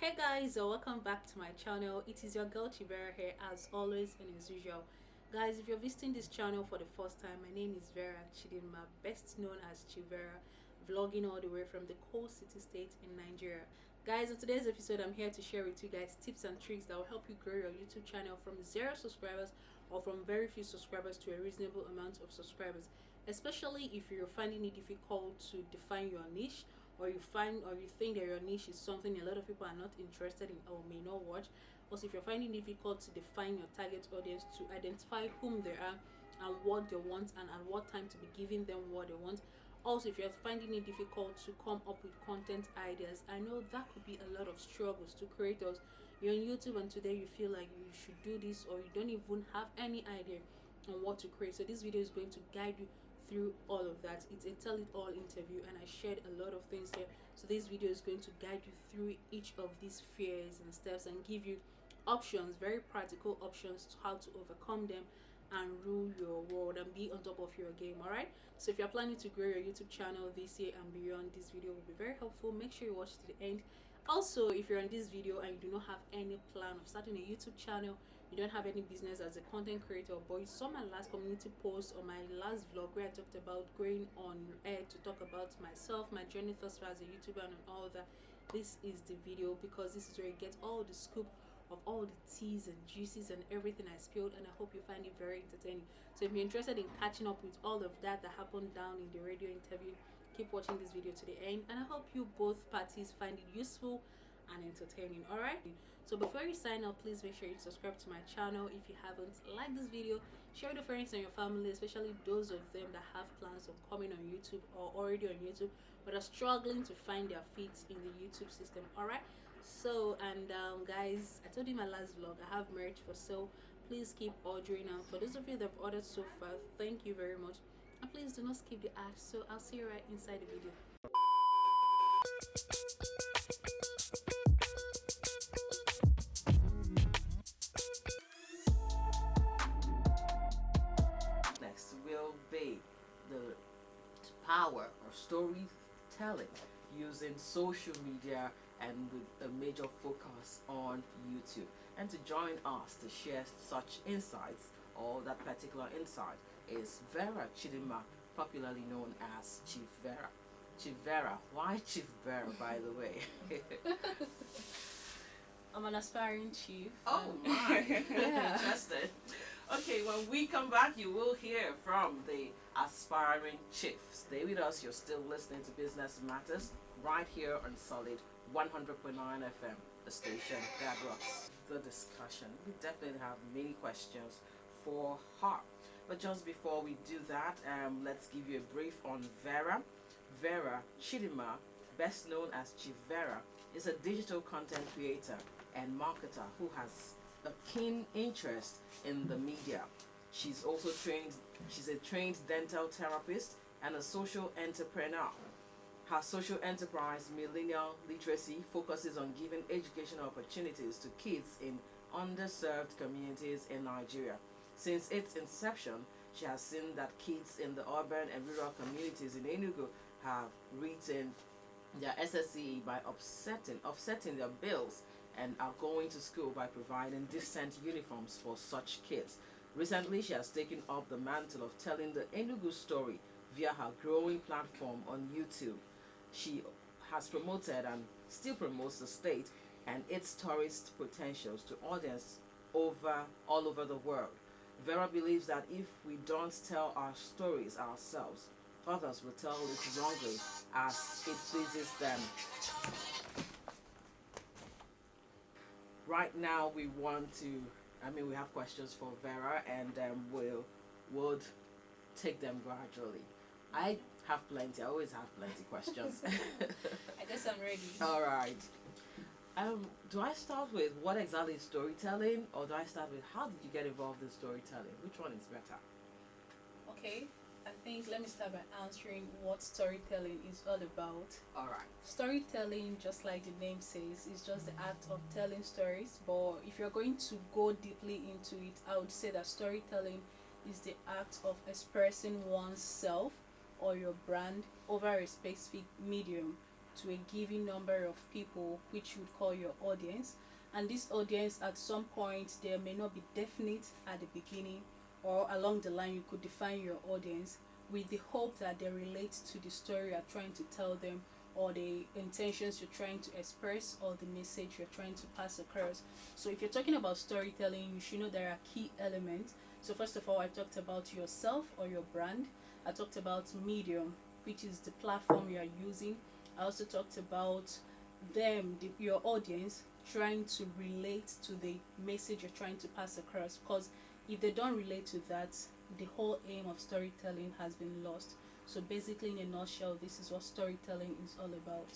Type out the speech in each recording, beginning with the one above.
Hey guys, welcome back to my channel. It is your girl Vera here as always and as usual. Guys, if you're visiting this channel for the first time, my name is Vera Chidinma, best known as Vera, vlogging all the way from the coast city state in Nigeria. Guys, in today's episode, I'm here to share with you guys tips and tricks that will help you grow your YouTube channel from 0 subscribers or from very few subscribers to a reasonable amount of subscribers. Especially if you're finding it difficult to define your niche, or you think that your niche is something a lot of people are not interested in or may not watch. Also, if you're finding it difficult to define your target audience, to identify whom they are and what they want, and at what time to be giving them what they want. Also, if you're finding it difficult to come up with content ideas, I know that could be a lot of struggles to creators. You're on YouTube and today you feel like you should do this, or you don't even have any idea on what to create. So this video is going to guide you through all of that. It's a tell it all interview and I shared a lot of things here. So this video is going to guide you through each of these fears and steps and give you options, very practical options to how to overcome them and rule your world and be on top of your game. All right, so if you're planning to grow your YouTube channel this year and beyond, this video will be very helpful. Make sure you watch to the end. Also, if you're in this video and you do not have any plan of starting a YouTube channel, you don't have any business as a content creator, but you saw my last community post or my last vlog where I talked about going on air to talk about myself, my journey thus far as a YouTuber and all that, this is the video, because this is where you get all the scoop of all the teas and juices and everything I spilled, and I hope you find it very entertaining. So if you're interested in catching up with all of that happened down in the radio interview, keep watching this video to the end, and I hope you both parties find it useful and entertaining. All right, so before you sign up, please make sure you subscribe to my channel if you haven't. Like this video, share with your friends and your family, especially those of them that have plans of coming on YouTube or already on YouTube but are struggling to find their feet in the YouTube system. All right, so and guys, I told you in my last vlog I have merch for sale. Please keep ordering, and for those of you that have ordered so far, thank you very much, and please do not skip the ad. So I'll see you right inside the video. Next will be the power of storytelling using social media and with a major focus on YouTube. And to join us to share such insights, or that particular insight, is Vera Chidinma, popularly known as Chief Vera. Chief Vera, why Chief Vera, by the way? I'm an aspiring chief. Oh my, yeah. Interested. Okay, when we come back, you will hear from the aspiring chief. Stay with us. You're still listening to Business Matters right here on Solid 100.9 FM, the station that rocks the discussion. We definitely have many questions for her. But just before we do that, let's give you a brief on Vera. Vera Chidinma, best known as Chief Vera, is a digital content creator and marketer who has a keen interest in the media. She's a trained dental therapist and a social entrepreneur. Her social enterprise, Millennial Literacy, focuses on giving educational opportunities to kids in underserved communities in Nigeria. Since its inception, she has seen that kids in the urban and rural communities in Enugu have written their SSE by offsetting their bills and are going to school by providing decent uniforms for such kids. Recently, she has taken up the mantle of telling the Enugu story via her growing platform on YouTube. She has promoted and still promotes the state and its tourist potentials to audience all over the world. Vera believes that if we don't tell our stories ourselves, others will tell it wrongly as it pleases them. Right now we have questions for Vera, and would take them gradually. I have plenty. I always have plenty questions. I guess I'm ready. All right. Do I start with what exactly is storytelling, or do I start with how did you get involved in storytelling? Which one is better? Okay, I think let me start by answering what storytelling is all about. All right. Storytelling, just like the name says, is just the act of telling stories. But if you're going to go deeply into it, I would say that storytelling is the act of expressing oneself or your brand over a specific medium to a given number of people, which you would call your audience. And this audience, at some point, there may not be definite at the beginning, or along the line you could define your audience with the hope that they relate to the story you're trying to tell them, or the intentions you're trying to express, or the message you're trying to pass across. So if you're talking about storytelling, you should know there are key elements. So first of all, I talked about yourself or your brand. I talked about medium, which is the platform you are using. I also talked about them, your audience, trying to relate to the message you're trying to pass across, because if they don't relate to that, the whole aim of storytelling has been lost. So basically, in a nutshell, this is what storytelling is all about.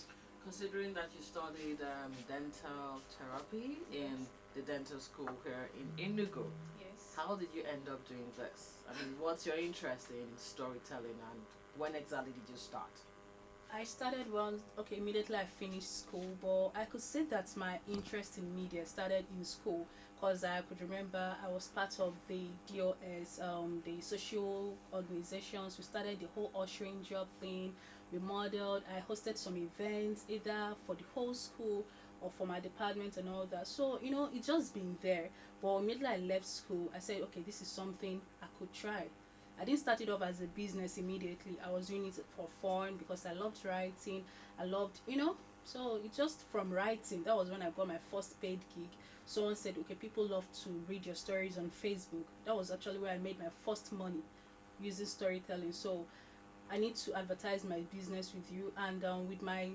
Considering that you studied dental therapy in the dental school here in Enugu, Yes. how did you end up doing this? I mean, what's your interest in storytelling, and when exactly did you start? I started immediately I finished school, but I could say that my interest in media started in school, because I could remember I was part of the DOS, the social organizations. We started the whole ushering job thing. We modeled. I hosted some events, either for the whole school or for my department and all that. So it's just been there. But immediately I left school, I said, okay, this is something I could try. I didn't start it off as a business immediately. I was doing it for fun because I loved writing. I loved, so it just from writing, that was when I got my first paid gig. Someone said, okay, people love to read your stories on Facebook. That was actually where I made my first money using storytelling. So I need to advertise my business with you. And with my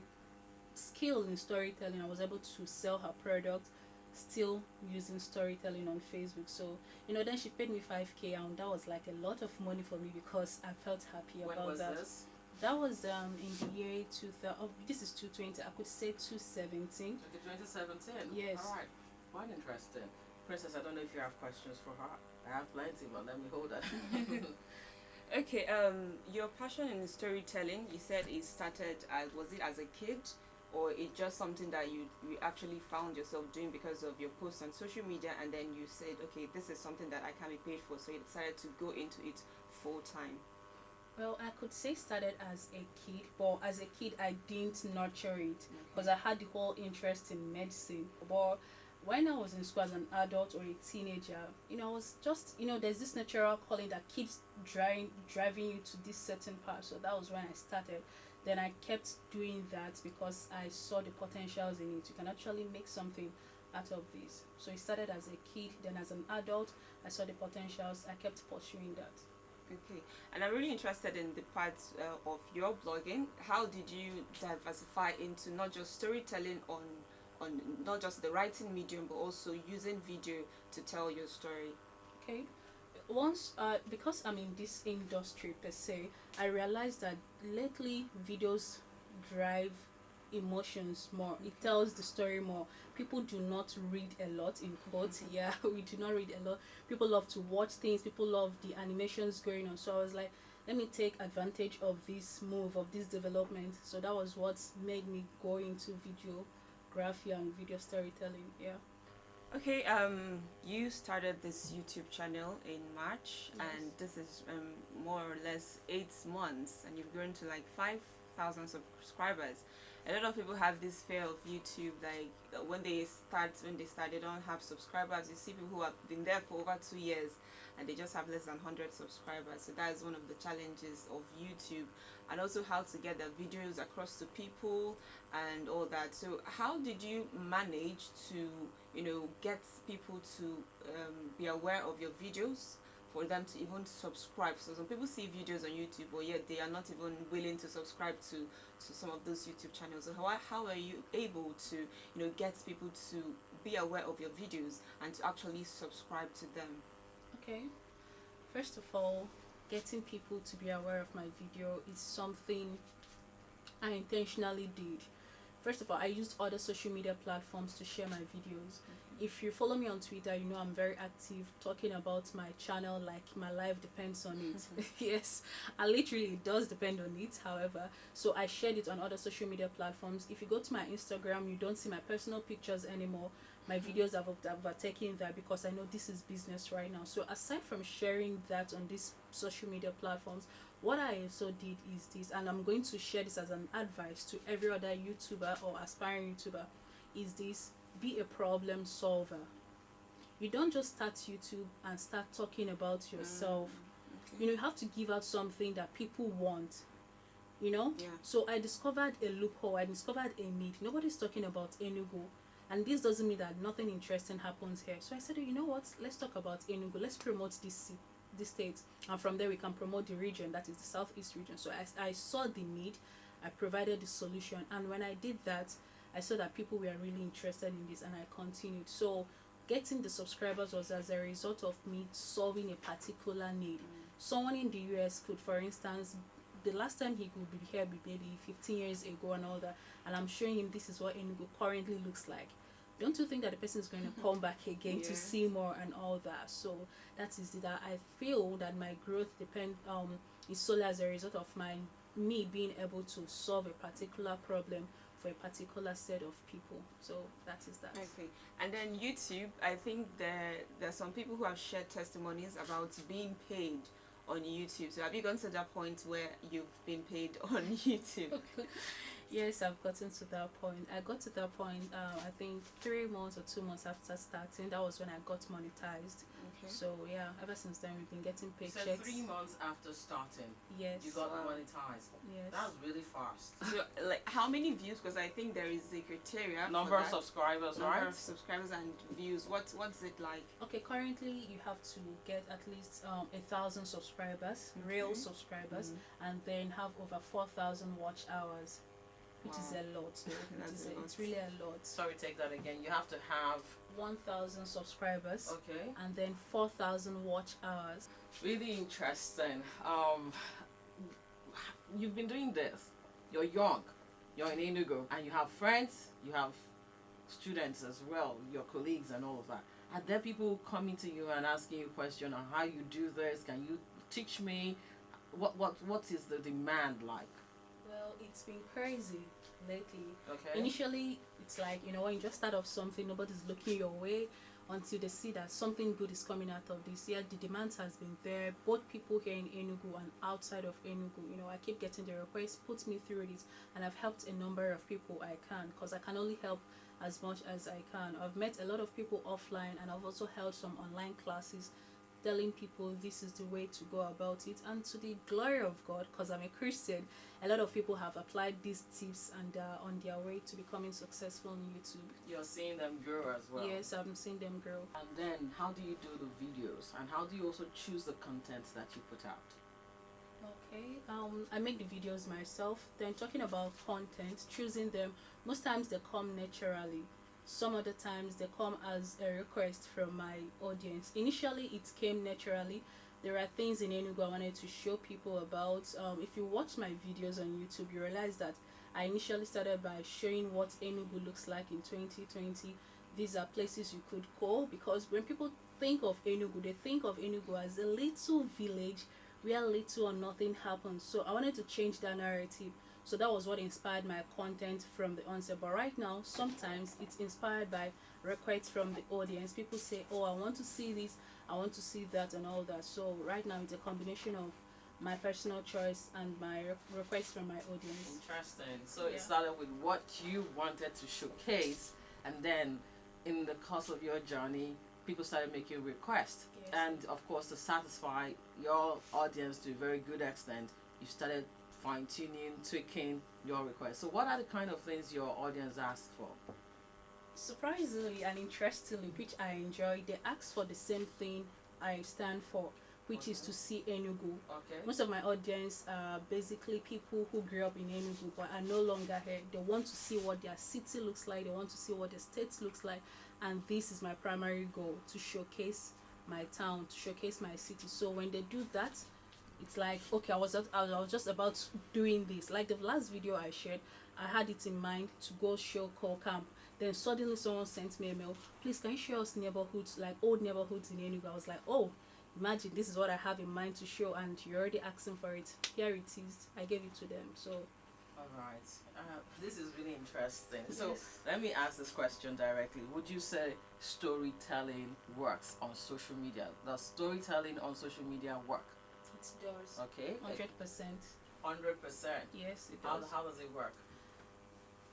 skill in storytelling, I was able to sell her product still using storytelling on Facebook. So then she paid me 5k, and that was like a lot of money for me because I felt happy When about was that. this? That was in the year 2000. Oh, this is 220. I could say 217. Okay, 2017. Yes. All right. Quite interesting. Princess, I don't know if you have questions for her. I have plenty, but let me hold that. Okay, your passion in storytelling, you said it started was it as a kid, or it just something that you actually found yourself doing because of your posts on social media, and then you said, okay, this is something that I can be paid for, so you decided to go into it full time? Well, I could say started as a kid, but as a kid I didn't nurture it because I had the whole interest in medicine. But when I was in school as an adult or a teenager, I was just, there's this natural calling that keeps driving you to this certain path. So that was when I started. Then I kept doing that because I saw the potentials in it. You can actually make something out of this. So it started as a kid, then as an adult, I saw the potentials. I kept pursuing that. Okay, and I'm really interested in the part of your blogging. How did you diversify into not just storytelling on not just the writing medium, but also using video to tell your story? Okay, once because I'm in this industry per se, I realized that lately videos drive emotions more. It tells the story more. People do not read a lot, in quotes. Yeah, we do not read a lot. People love to watch things. People love the animations going on. So I was like, let me take advantage of this move, of this development. So that was what made me go into videography and video storytelling. Yeah. Okay, you started this YouTube channel in March, Yes. and this is more or less 8 months, and you've grown to like 5,000 subscribers. A lot of people have this fear of YouTube, like when they start, they don't have subscribers. You see people who have been there for over 2 years, and they just have less than 100 subscribers. So that is one of the challenges of YouTube, and also how to get the videos across to people and all that. So how did you manage to get people to be aware of your videos, for them to even subscribe? So some people see videos on YouTube, but yet they are not even willing to subscribe to some of those YouTube channels. So how are you able to get people to be aware of your videos and to actually subscribe to them? Okay, first of all, getting people to be aware of my video is something I intentionally did. First of all, I used other social media platforms to share my videos. If you follow me on Twitter, you know I'm very active talking about my channel like my life depends on it. Yes, and literally it does depend on it, however. So I shared it on other social media platforms. If you go to my Instagram, you don't see my personal pictures anymore. My videos have overtaken that because I know this is business right now. So aside from sharing that on these social media platforms, What I also did is this, and I'm going to share this as an advice to every other YouTuber or aspiring YouTuber, is this: be a problem solver. You don't just start YouTube and start talking about yourself. Okay. You know, you have to give out something that people want, you know. Yeah. So I discovered a loophole, I discovered a need. Nobody's talking about Enugu, and this doesn't mean that nothing interesting happens here. So I said, oh, you know what, let's talk about Enugu, let's promote this state, and from there we can promote the region, that is the southeast region. So I saw the need, I provided the solution, and when I did that, I saw that people were really interested in this, and I continued. So getting the subscribers was as a result of me solving a particular need. Someone in the US could, for instance, the last time he could be here maybe 15 years ago and all that, and I'm showing him this is what Enugu currently looks like. Don't you think that the person is going to come back again to see more and all that? So that is that I feel that my growth is solely as a result of me being able to solve a particular problem for a particular set of people. So that is that. Okay. And then YouTube, I think there's some people who have shared testimonies about being paid on YouTube. So have you gone to that point where you've been paid on YouTube? Yes, I've gotten to that point. I got to that point, I think 3 months or 2 months after starting. That was when I got monetized. Okay. So yeah, ever since then we've been getting So paychecks. 3 months after starting, Yes. you got Wow. monetized. Yes. That was really fast. So like how many views? Because I think there is a criteria. Number for of that. subscribers, Number right? of subscribers and views. What's it like? Okay, currently you have to get at least 1,000 subscribers, real subscribers, and then have over 4,000 watch hours, which is a lot. So it's really a lot. Sorry, take that again. You have to have 1,000 subscribers, okay. and then 4,000 watch hours. Really interesting. You've been doing this. You're young. You're in Enugu, and you have friends. You have students as well. Your colleagues and all of that. Are there people coming to you and asking you questions on how you do this? Can you teach me? What is the demand like? Well, it's been crazy lately. Okay. Initially, it's like, you know, when you just start off something, nobody's looking your way until they see that something good is coming out of this. Yeah, the demand has been there, both people here in Enugu and outside of Enugu. You know, I keep getting the requests, put me through this, and I've helped a number of people I can, because I can only help as much as I can. I've met a lot of people offline, and I've also held some online classes telling people this is the way to go about it, and to the glory of God, because I'm a Christian, a lot of people have applied these tips and are on their way to becoming successful on YouTube. You're seeing them grow as well. Yes, I'm seeing them grow. And then how do you do the videos, and how do you also choose the content that you put out? Okay, I make the videos myself. Then talking about content, choosing them, most times they come naturally. Some other times they come as a request from my audience. Initially it came naturally. There are things in Enugu I wanted to show people about. If you watch my videos on YouTube, you realize that I initially started by showing what Enugu looks like in 2020. These are places you could go, because when people think of Enugu, they think of Enugu as a little village where little or nothing happens. So I wanted to change that narrative. So that was what inspired my content from the onset. But right now, sometimes it's inspired by requests from the audience. People say, oh, I want to see this, I want to see that, and all that. So right now it's a combination of my personal choice and my requests from my audience. Interesting. So it started with what you wanted to showcase, and then in the course of your journey, people started making requests. Yes. And of course, to satisfy your audience to a very good extent, you started fine-tuning, tweaking your requests. So what are the kind of things your audience asks for? Surprisingly and interestingly, which I enjoy, they ask for the same thing I stand for, which is to see Enugu. Okay. Most of my audience are basically people who grew up in Enugu but are no longer here. They want to see what their city looks like, they want to see what the state looks like, and this is my primary goal, to showcase my town, to showcase my city. So when they do that, it's like, okay, I was just about doing this. Like the last video I shared, I had it in mind to go show Call Camp. Then suddenly someone sent me a mail, please can you show us neighborhoods, like old neighborhoods in Enugu? I was like, oh, imagine this is what I have in mind to show, and you're already asking for it. Here it is. I gave it to them. So All right. This is really interesting. So yes. let me ask this question directly. Would you say storytelling works on social media? Does storytelling on social media work? It does. Okay. 100%. 100%. Yes, it How, does. how does it work?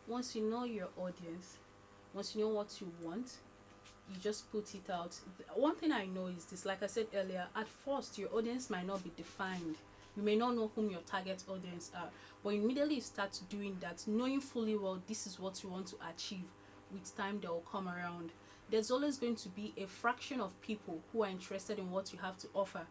Once you know your audience, once you know what you want, you just put it out. One thing I know is this, like I said earlier, at first your audience might not be defined. You may not know whom your target audience are, but immediately you start doing that, knowing fully well this is what you want to achieve, with time they will come around. There's always going to be a fraction of people who are interested in what you have to offer,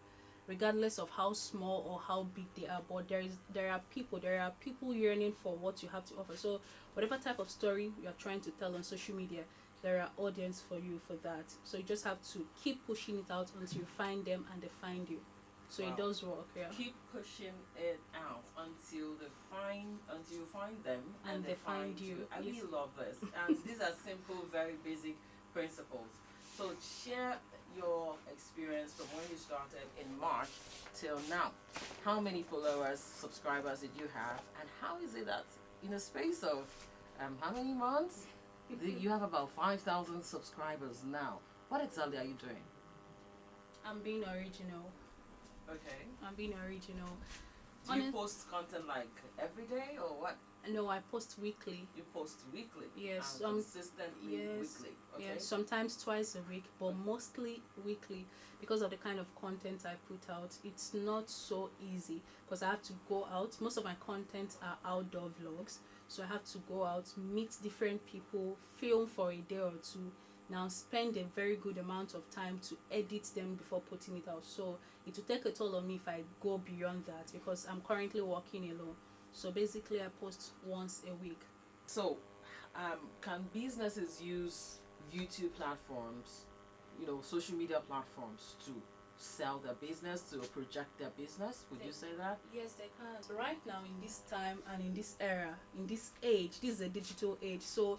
regardless of how small or how big they are. But there are people yearning for what you have to offer. So whatever type of story you are trying to tell on social media, there are audience for you for that. So you just have to keep pushing it out until you find them and they find you. So Wow. it does work. Yeah. Keep pushing it out until you find them and they find you. I Yes. really love this. And these are simple, very basic principles. So share your experience from when you started in March till now. How many followers, subscribers did you have, and how is it that in a space of how many months you have about 5,000 subscribers now? What exactly are you doing? I'm being original. Okay. I'm being original. Do you post content like every day or what? No, I post weekly. You post weekly? Yes. Consistently Yes. weekly. Okay. Yeah, sometimes twice a week, but mostly weekly, because of the kind of content I put out. It's not so easy because I have to go out. Most of my content are outdoor vlogs, so I have to go out, meet different people, film for a day or two, now spend a very good amount of time to edit them before putting it out. So it will take a toll on me if I go beyond that, because I'm currently working alone. So basically I post once a week. So, can businesses use YouTube platforms, social media platforms to sell their business, to project their business? Would you say that? Yes, they can. So right now, in this time and in this era, in this age, this is a digital age. So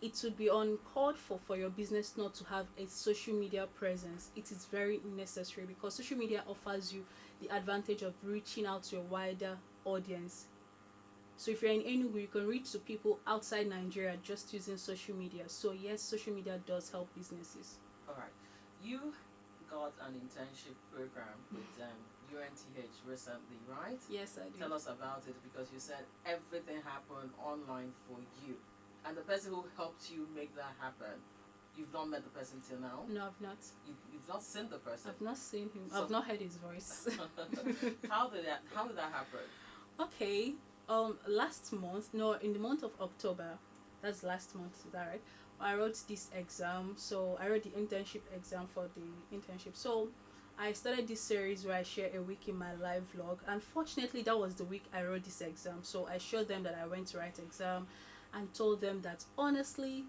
it would be uncalled for your business not to have a social media presence. It is very necessary because social media offers you the advantage of reaching out to a wider audience. So if you're in Enugu, you can reach to people outside Nigeria just using social media. So yes, social media does help businesses. All right. You got an internship program with UNTH recently, right? Yes, I do. Tell us about it, because you said everything happened online for you. And the person who helped you make that happen, you've not met the person till now? No, I've not. You've not seen the person? I've not seen him. So- I've not heard his voice. How did that happen? Okay. Last month, no, in the month of October, that's last month, is that right? I wrote this exam. So I wrote the internship exam for the internship. So I started this series where I share a week in my live vlog. Unfortunately, that was the week I wrote this exam. So I showed them that I went to write exam and told them that honestly,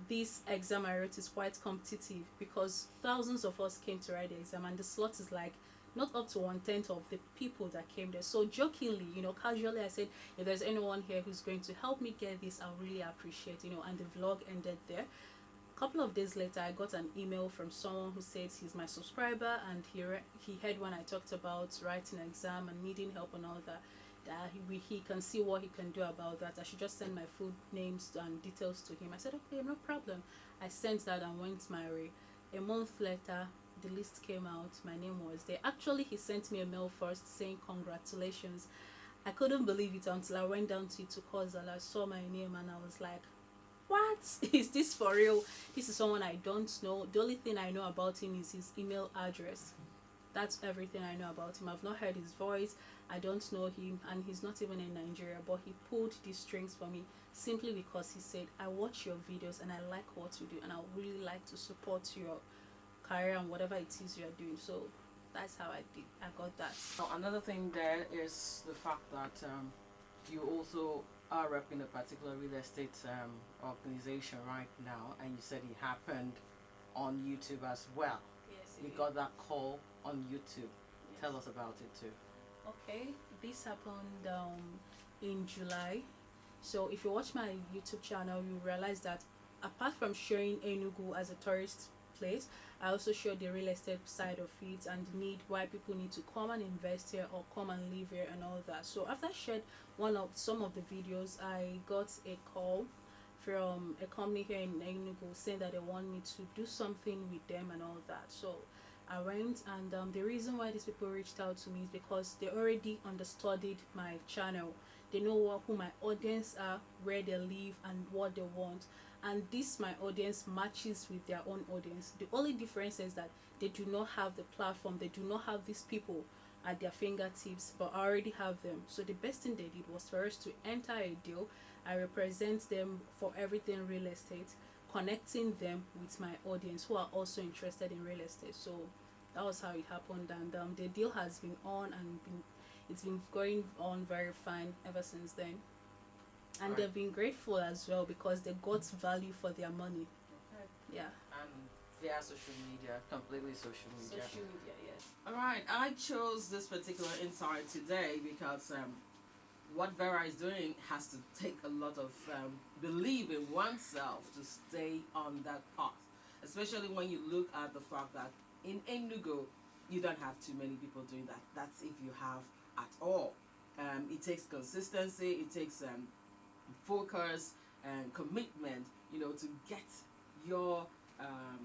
this exam I wrote is quite competitive because thousands of us came to write the exam, and the slot is like not up to 1/10 of the people that came there. So jokingly, casually, I said, if there's anyone here who's going to help me get this, I'll really appreciate, and the vlog ended there. A couple of days later, I got an email from someone who says he's my subscriber, and he heard when I talked about writing an exam and needing help and all that, that he can see what he can do about that. I should just send my full names and details to him. I said, okay, no problem. I sent that and went my way. A month later, the list came out. My name was there. Actually, he sent me a mail first saying congratulations. I couldn't believe it until I went down to Tukozal. I saw my name and I was like, what? Is this for real? This is someone I don't know. The only thing I know about him is his email address. That's everything I know about him. I've not heard his voice. I don't know him, and he's not even in Nigeria, but he pulled these strings for me simply because he said, I watch your videos and I like what you do, and I would really like to support your career and whatever it is you're doing. So that's how I got that. Now, another thing there is the fact that you also are repping a particular real estate organization right now, and you said it happened on YouTube as well. Yes, You got that call on YouTube. Yes. Tell us about it too. Okay, this happened in July. So if you watch my YouTube channel, you realize that apart from showing Enugu as a tourist place, I also show the real estate side of it and the need why people need to come and invest here or come and live here and all that. So after I shared some of the videos, I got a call from a company here in Enugu saying that they want me to do something with them and all that. So I went, and the reason why these people reached out to me is because they already understudied my channel. They know who my audience are, where they live, and what they want. And this my audience matches with their own audience. The only difference is that they do not have the platform. They do not have these people at their fingertips, but I already have them. So the best thing they did was for us to enter a deal. I represent them for everything real estate, connecting them with my audience who are also interested in real estate. So that was how it happened, and the deal has been on and it's been going on very fine ever since then. And Right. they've been grateful as well because they got value for their money. Okay. Yeah. And via social media, completely social media. Social media, yes. All right, I chose this particular insight today because what Vera is doing has to take a lot of belief in oneself to stay on that path, especially when you look at the fact that in Enugu, you don't have too many people doing that. That's if you have at all. It takes consistency, it takes focus and commitment, to get your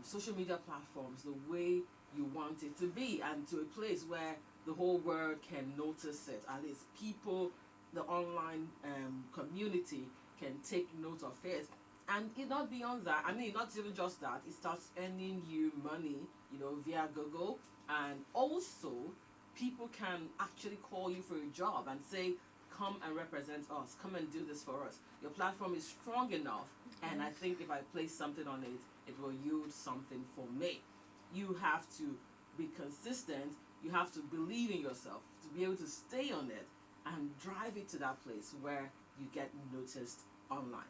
social media platforms the way you want it to be, and to a place where the whole world can notice it. At least people, the online community can take note of it. And it not beyond that, not even just that, it starts earning you money, via Google. And also, people can actually call you for a job and say, come and represent us, come and do this for us. Your platform is strong enough, and I think if I place something on it, it will yield something for me. You have to be consistent, you have to believe in yourself, to be able to stay on it and drive it to that place where you get noticed online.